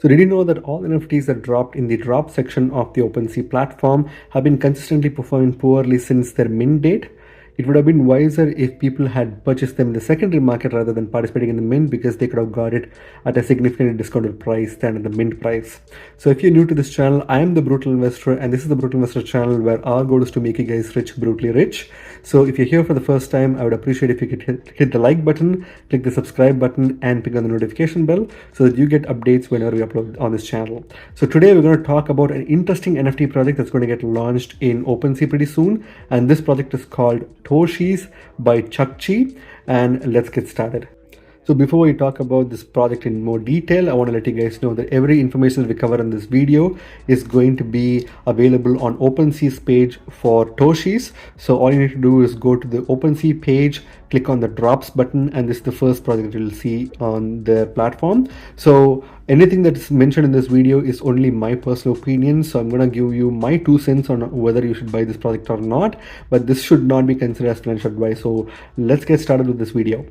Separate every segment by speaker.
Speaker 1: So did you know that all NFTs that dropped in the drop section of the OpenSea platform have been consistently performing poorly since their mint date? It would have been wiser if people had purchased them in the secondary market rather than participating in the mint, because they could have got it at a significantly discounted price than at the mint price. So if you're new to this channel, I am the Brutal Investor, and this is the Brutal Investor channel where our goal is to make you guys rich, brutally rich. So if you're here for the first time, I would appreciate if you could hit the like button, click the subscribe button, and click on the notification bell so that you get updates whenever we upload on this channel. So today we're going to talk about an interesting NFT project that's going to get launched in OpenSea pretty soon, and this project is called Toshies by Chuckchee, and let's get started. So before we talk about this project in more detail, I want to let you guys know that every information that we cover in this video is going to be available on OpenSea's page for Toshies. So all you need to do is go to the OpenSea page, click on the drops button, and this is the first project you'll see on their platform. So anything that is mentioned in this video is only my personal opinion, so I'm going to give you my 2 cents on whether you should buy this project or not, but this should not be considered as financial advice. So let's get started with this video.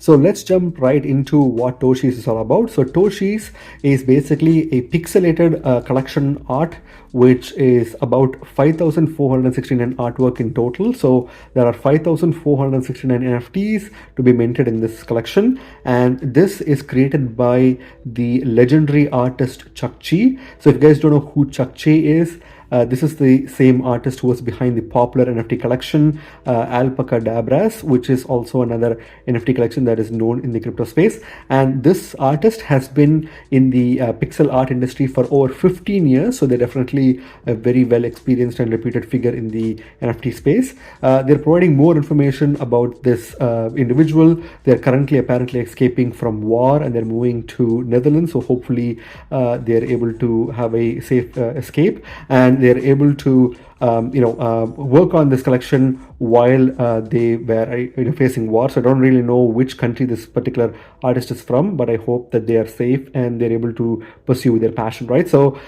Speaker 1: So let's jump right into what Toshies is all about. So Toshies is basically a pixelated collection art, which is about 5,469 artwork in total. So there are 5,469 NFTs to be minted in this collection, and this is created by the legendary artist Chuckchee. So if you guys don't know who Chuckchee is, this is the same artist who was behind the popular NFT collection Alpaca Dabras, which is also another NFT collection that is known in the crypto space. And this artist has been in the pixel art industry for over 15 years, so they're definitely a very well experienced and reputed figure in the NFT space. They're providing more information about this individual. They're currently apparently escaping from war, and they're moving to Netherlands, so hopefully they're able to have a safe escape, and they're able to work on this collection while they were facing war. So I don't really know which country this particular artist is from, but I hope that they are safe and they're able to pursue their passion, right? So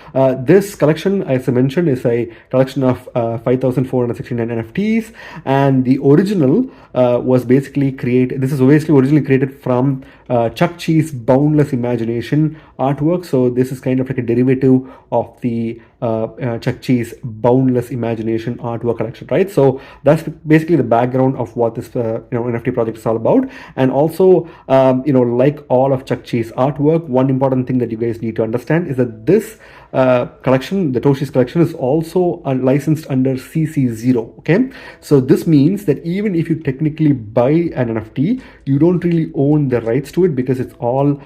Speaker 1: this collection, as I mentioned, is a collection of 5,469 NFTs, and the original was basically created. This is basically originally created from Chuckchee's Boundless Imagination artwork. So this is kind of like a derivative of the Chuckchee's Boundless Imagination artwork collection, right? So that's basically the background of what this NFT project is all about. And also like all of Chuckchee's artwork, one important thing that you guys need to understand is that this collection, the Toshies collection, is also licensed under CC0. Okay, so this means that even if you technically buy an NFT, you don't really own the rights to it, because it's all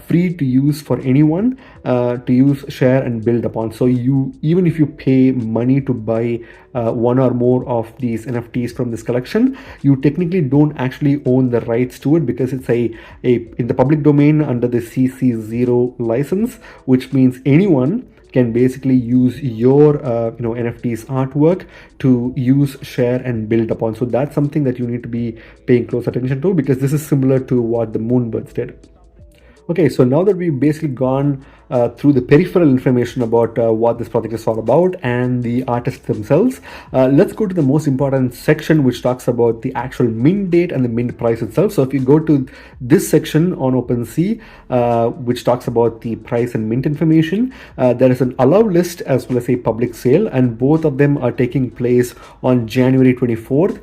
Speaker 1: free to use for anyone to use, share, and build upon. So even if you pay money to buy one or more of these NFTs from this collection, you technically don't actually own the rights to it, because it's in the public domain under the CC0 license, which means anyone can basically use your NFTs artwork to use, share, and build upon. So that's something that you need to be paying close attention to, because this is similar to what the Moonbirds did. Okay, so now that we've basically gone through the peripheral information about what this project is all about and the artists themselves, let's go to the most important section, which talks about the actual mint date and the mint price itself. So if you go to this section on OpenSea, which talks about the price and mint information, there is an allow list as well as a public sale, and both of them are taking place on January 24th,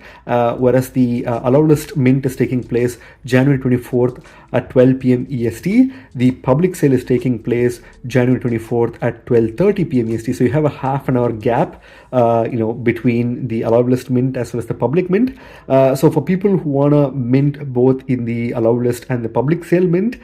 Speaker 1: whereas the allow list mint is taking place January 24th at 12 p.m. EST. The public sale is taking place January 24th at 12:30 p.m. EST. So you have a half an hour gap, between the allowed list mint as well as the public mint. So for people who wanna mint both in the allowed list and the public sale mint,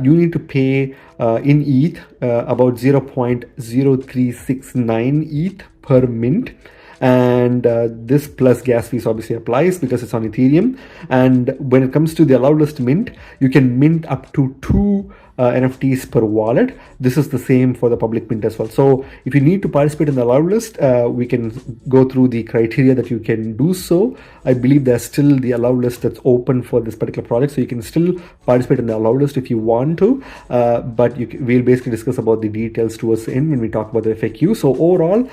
Speaker 1: you need to pay in ETH about 0.0369 ETH per mint. And this plus gas fees obviously applies because it's on Ethereum. And when it comes to the allowed list mint, you can mint up to 2 NFTs per wallet. This is the same for the public mint as well. So if you need to participate in the allowed list, we can go through the criteria that you can do so. I believe there's still the allowed list that's open for this particular project, so you can still participate in the allowed list if you want to, but we'll basically discuss about the details towards the end when we talk about the FAQ. So overall,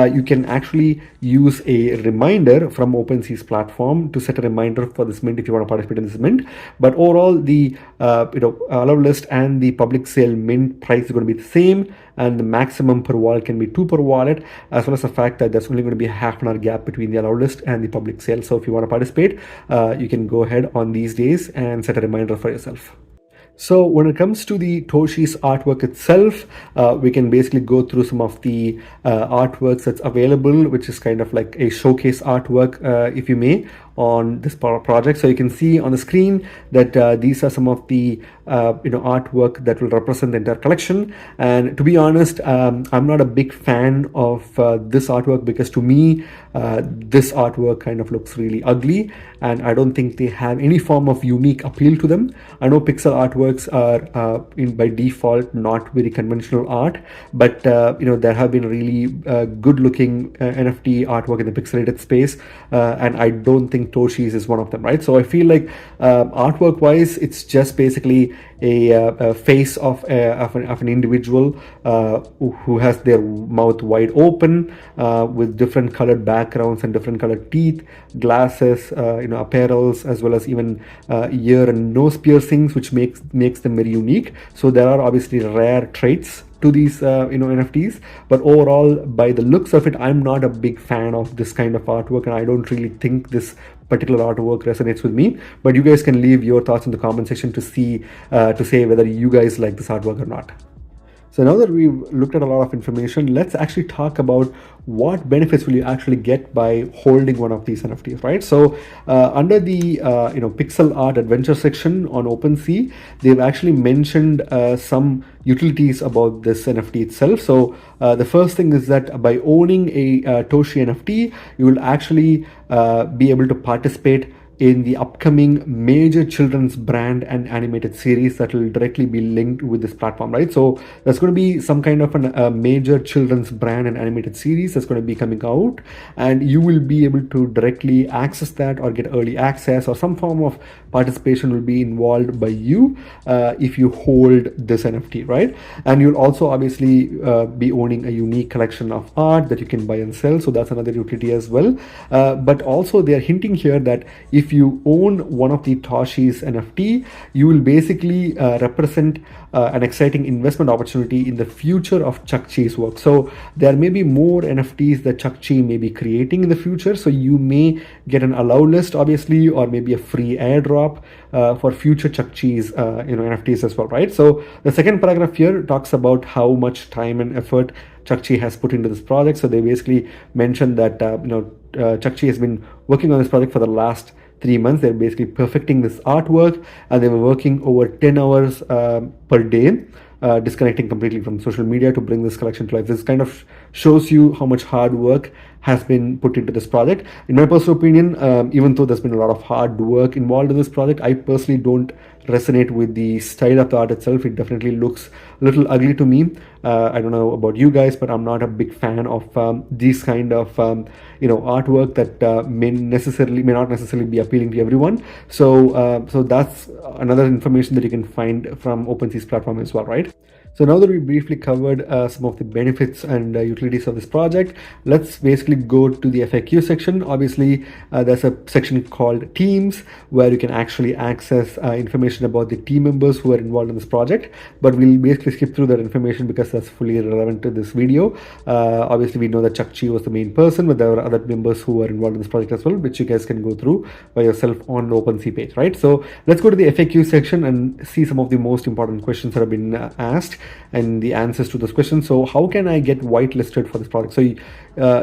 Speaker 1: you can actually use a reminder from OpenSea's platform to set a reminder for this mint if you want to participate in this mint. But overall, the allowed list and and the public sale mint price is going to be the same, and the maximum per wallet can be 2 per wallet, as well as the fact that there's only going to be a half an hour gap between the allowed list and the public sale. So if you want to participate, you can go ahead on these days and set a reminder for yourself. So when it comes to the Toshies artwork itself, we can basically go through some of the artworks that's available, which is kind of like a showcase artwork, if you may, on this project. So you can see on the screen that these are some of the artwork that will represent the entire collection. And to be honest, I'm not a big fan of this artwork, because to me, this artwork kind of looks really ugly, and I don't think they have any form of unique appeal to them. I know pixel artworks are by default not very conventional art, but there have been really good looking NFT artwork in the pixelated space, and I don't think Toshies is one of them, right? So I feel like artwork wise, it's just basically a face of an individual who has their mouth wide open, with different colored backgrounds and different colored teeth, glasses, apparels, as well as even ear and nose piercings, which makes them very unique. So there are obviously rare traits to these NFTs, but overall, by the looks of it, I'm not a big fan of this kind of artwork, and I don't really think this particular artwork resonates with me. But you guys can leave your thoughts in the comment section to say whether you guys like this artwork or not. So now that we've looked at a lot of information, let's actually talk about what benefits will you actually get by holding one of these NFTs, right? So under the pixel art adventure section on OpenSea, they've actually mentioned some utilities about this NFT itself. So the first thing is that by owning a Toshi NFT, you will actually be able to participate in the upcoming major children's brand and animated series that will directly be linked with this platform, right? So there's going to be some kind of a major children's brand and animated series that's going to be coming out, and you will be able to directly access that or get early access, or some form of participation will be involved by you if you hold this NFT, right? And you'll also obviously be owning a unique collection of art that you can buy and sell. So that's another utility as well. But also they're hinting here that if you own one of the Toshies NFT, you will basically represent an exciting investment opportunity in the future of Chuckchee's work. So there may be more NFTs that Chuckchee may be creating in the future. So you may get an allow list, obviously, or maybe a free airdrop for future Chuckchee's NFTs as well, right? So the second paragraph here talks about how much time and effort Chuckchee has put into this project. So they basically mentioned that Chuckchee has been working on this project for the last 3 months. They're basically perfecting this artwork, and they were working over 10 hours per day, disconnecting completely from social media to bring this collection to life. This kind of shows you how much hard work has been put into this project. In my personal opinion, even though there's been a lot of hard work involved in this project, I personally don't resonate with the style of the art itself. It definitely looks a little ugly to me. I don't know about you guys, but I'm not a big fan of these kind of artwork that may not necessarily be appealing to everyone. So that's another information that you can find from OpenSea's platform as well, right? So now that we briefly covered some of the benefits and utilities of this project, let's basically go to the FAQ section. Obviously, there's a section called Teams, where you can actually access information about the team members who are involved in this project. But we'll basically skip through that information because that's fully irrelevant to this video. Obviously, we know that Chuckchee was the main person, but there were other members who were involved in this project as well, which you guys can go through by yourself on the OpenSea page, right? So let's go to the FAQ section and see some of the most important questions that have been asked and the answers to those questions. So how can I get whitelisted for this product? So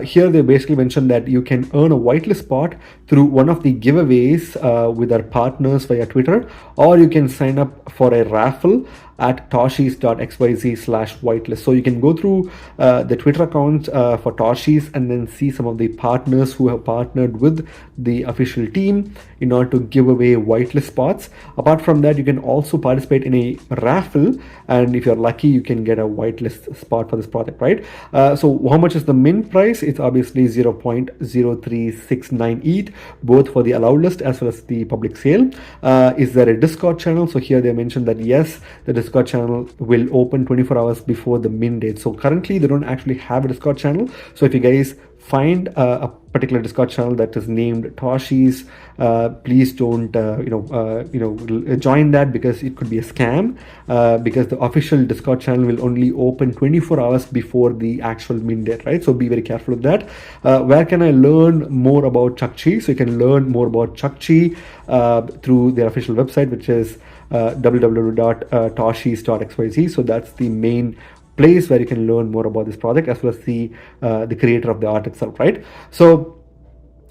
Speaker 1: here they basically mentioned that you can earn a whitelist spot through one of the giveaways with our partners via Twitter, or you can sign up for a raffle at toshies.xyz/whitelist. So you can go through the Twitter account for Toshies and then see some of the partners who have partnered with the official team in order to give away whitelist spots. Apart from that, you can also participate in a raffle, and if you're lucky, you can get a whitelist spot for this project, right? So how much is the mint price? It's obviously 0.0369 ETH, both for the allowed list as well as the public sale. Is there a Discord channel? So here they mentioned that yes, the Discord channel will open 24 hours before the mint date. So currently they don't actually have a Discord channel. So if you guys find a particular Discord channel that is named Toshies, please don't join that, because it could be a scam, because the official Discord channel will only open 24 hours before the actual mint date, right? So be very careful of that. Where can I learn more about Chuckchee? So you can learn more about Chuckchee through their official website, which is www.toshies.xyz. So that's the main place where you can learn more about this project, as well as the creator of the art itself, right? So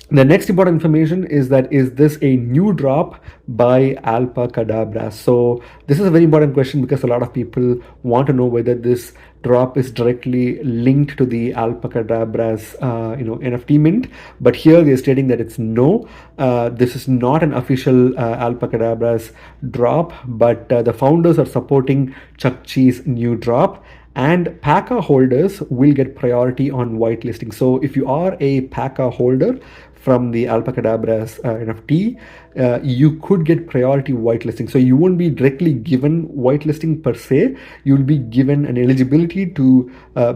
Speaker 1: the next important information is that, is this a new drop by Alpacadabra? So this is a very important question, because a lot of people want to know whether this drop is directly linked to the Alpacadabra's NFT mint. But here they're stating that it's no. This is not an official Alpacadabra's drop, but the founders are supporting Chuckchee's new drop, and PACA holders will get priority on whitelisting. So if you are a PACA holder from the Alpacadabra's NFT, you could get priority whitelisting. So you won't be directly given whitelisting per se. You'll be given an eligibility to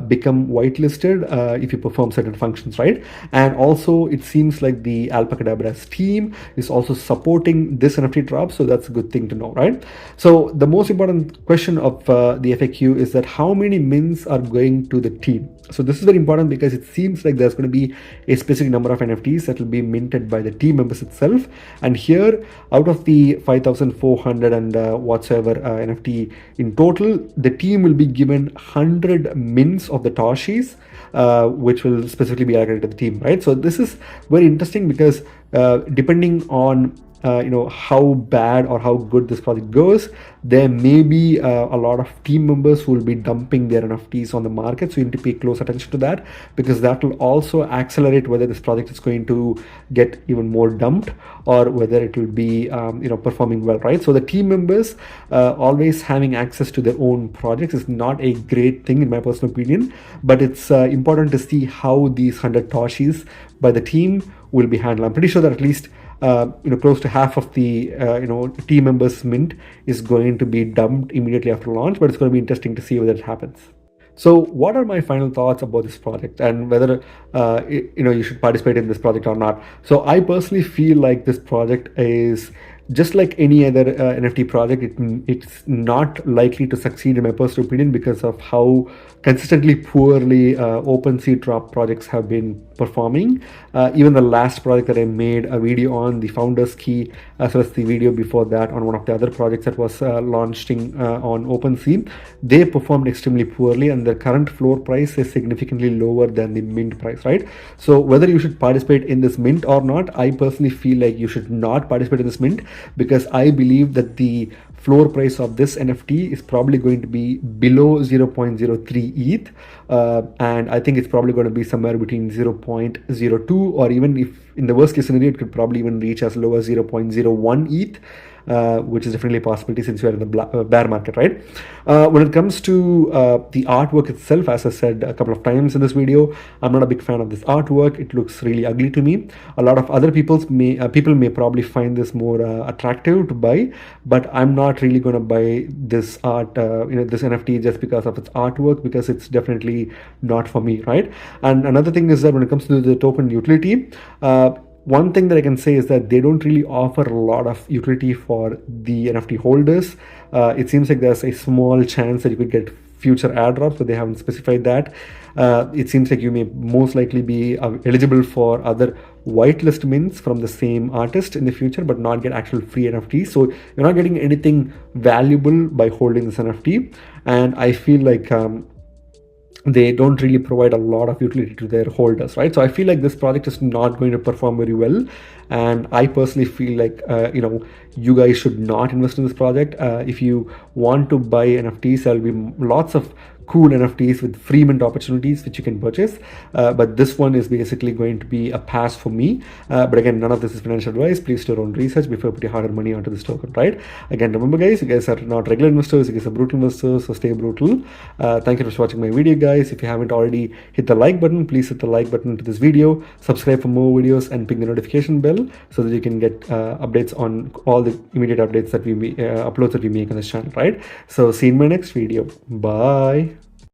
Speaker 1: become whitelisted if you perform certain functions, right? And also, it seems like the Alpacadabra's team is also supporting this NFT drop, so that's a good thing to know, right? So the most important question of the FAQ is that how many mints are going to the team? So this is very important, because it seems like there's going to be a specific number of NFTs that will be minted by the team members itself. And here, out of the 5,400 and whatsoever NFT in total, the team will be given 100 mints of the Toshies, which will specifically be allocated to the team, right? So this is very interesting, because depending on how bad or how good this project goes, there may be a lot of team members who will be dumping their NFTs on the market. So you need to pay close attention to that, because that will also accelerate whether this project is going to get even more dumped, or whether it will be performing well, right? So the team members always having access to their own projects is not a great thing, in my personal opinion, but it's important to see how these 100 Toshies by the team will be handled. I'm pretty sure that at least close to half of the team members mint is going to be dumped immediately after launch, but it's going to be interesting to see whether it happens. So what are my final thoughts about this project, and whether you should participate in this project or not? So I personally feel like this project is just like any other NFT project. It's not likely to succeed, in my personal opinion, because of how consistently poorly OpenSea drop projects have been performing. Even the last project that I made a video on, the Founders Key, as well as the video before that on one of the other projects that was launching on OpenSea, they performed extremely poorly, and their current floor price is significantly lower than the mint price, right? So whether you should participate in this mint or not, I personally feel like you should not participate in this mint, because I believe that the floor price of this NFT is probably going to be below 0.03 ETH, and I think it's probably going to be somewhere between 0.02, or even, if in the worst case scenario, it could probably even reach as low as 0.01 ETH. Which is definitely a possibility since we are in the bear market, right? When it comes to the artwork itself, as I said a couple of times in this video, I'm not a big fan of this artwork. It looks really ugly to me. A lot of other people may probably find this more attractive to buy, but I'm not really going to buy this art, this NFT, just because of its artwork, because it's definitely not for me, right? And another thing is that when it comes to the token utility, one thing that I can say is that they don't really offer a lot of utility for the NFT holders. It seems like there's a small chance that you could get future airdrops, but they haven't specified that. It seems like you may most likely be eligible for other whitelist mints from the same artist in the future, but not get actual free NFTs. So you're not getting anything valuable by holding this NFT. And I feel like they don't really provide a lot of utility to their holders, right? So I feel like this project is not going to perform very well, and I personally feel like you guys should not invest in this project. If you want to buy NFTs, there'll be lots of cool NFTs with free mint opportunities which you can purchase, but this one is basically going to be a pass for me. But again, none of this is financial advice. Please do your own research before putting hard money onto this token, right? Again, remember guys, you guys are not regular investors, you guys are brutal investors, so stay brutal. Thank you for watching my video, guys. If you haven't already hit the like button, please hit the like button to this video, subscribe for more videos, and ping the notification bell so that you can get updates on all the immediate updates that we uploads that we make on this channel, right? So see you in my next video. Bye.